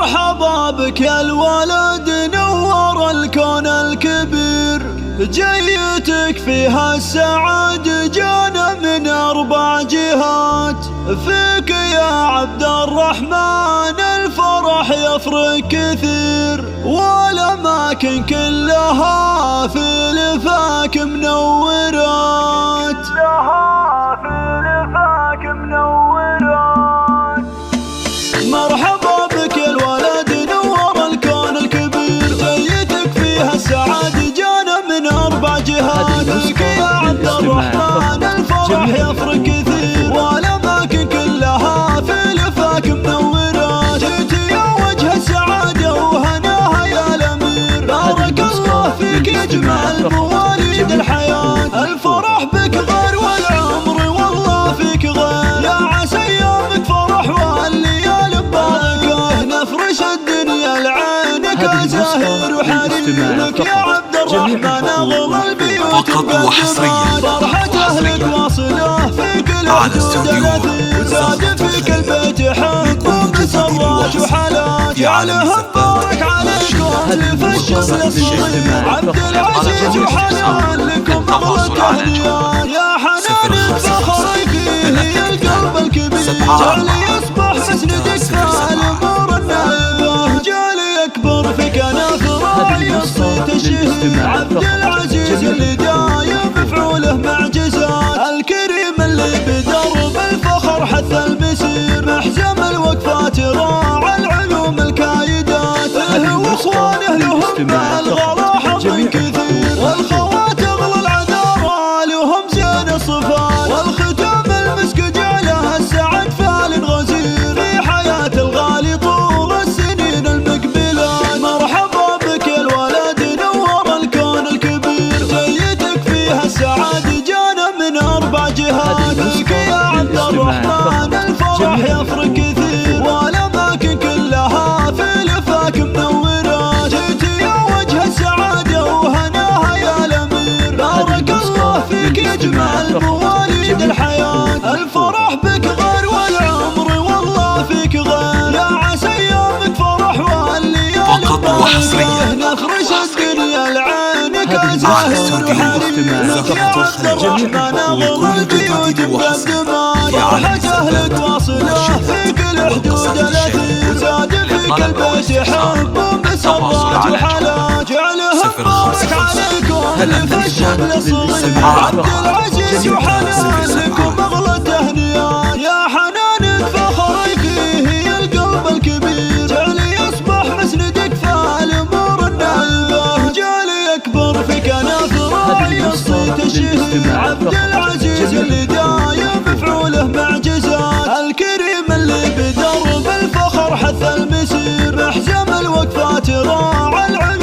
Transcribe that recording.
مرحبا بك يا الولد نور الكون الكبير، جيتك فيها السعادة جانا من 4 جهات. فيك يا عبد الرحمن الفرح يفرق كثير، والأماكن كلها في لفاك منورات. مرحبا بك يا الولد نور الكون الكبير، جيتك فيها السعادة جانا من 4 جهات. فيك يا عبد الرحمن الفرح يفرق كثير، والأماكن كلها في لفاك منورات. جيت يا وجه السعادة وهناها يا الأمير، بارك الله فيك يجمع المواليد الحياة. الفرح بك غير والعمر والله فيك غير، يا عسى يومك فرح والليالي ببركة. نفرش الدنيا لعينك زاهر وحرير، لك يا عبد الرحمن أغلى البيوت مقدمات. فرحة أهلك واصلة في كل حدود الأثير، وزاد فيك البيت حب ومسرات وحالات. جعلها مبارك عليكم ألف الشمل الصغير، عبد العزيز وحنان لكم أغلى التهنئات. يا حنان فخري فيه القلب الكبير، جعلي يصبح مسندك في الأمور النائبة. جعلي يكبر في كنف راعي الصيت الشهير، عبد العزيز اللي دايم بفعوله معجزات. الكريم اللي بدرب الفخر حث المسير، محزم الوقفات راعى العلوم الكايدات. اهله واخوانه لهم مع الغلا حظ كثير، والخوات اغلى العذارى لهم زين الصفات. والختام المسك جعلها السعد فال غزير في حياة الغالي طول السنين المقبلات. مرحبا بك يا الولد نور الكون الكبير، جيتك فيها السعادة جانا من 4 جهات. فيك يا عبد الرحمن الفرح يفرق كثير، والأماكن كلها في لفاك منورات. جيت يا وجه السعادة وهناها يا الأمير، بارك الله فيك يجمع المواليد الحياة. الفرح بك غير والعمر والله فيك غير، يا عسى يومك فرح والليالي ببركة. نفرش الدنيا لعينك زاهر وحرير، لك يا عبد الرحمن أغلى البيوت مقدمات. فرحة أهلك واصلة في كل حدود الأثير، وزاد فيك البيت حب ومسرات وحالات. جعلها مبارك عليكم ألف الشمل الصغير، عبد العزيز وحنان لكم أغلى التهنئات. يا حنان فخري فيه القلب الكبير، جعلي يصبح مسندك في الأمور النائبة. جعلي يكبر في كنف راعي الصيت الشهير، عبد العزيز اللي دايم بفعوله معجزات. الكريم اللي بدرب الفخر حث المسير، محزم الوقفات راعى العلوم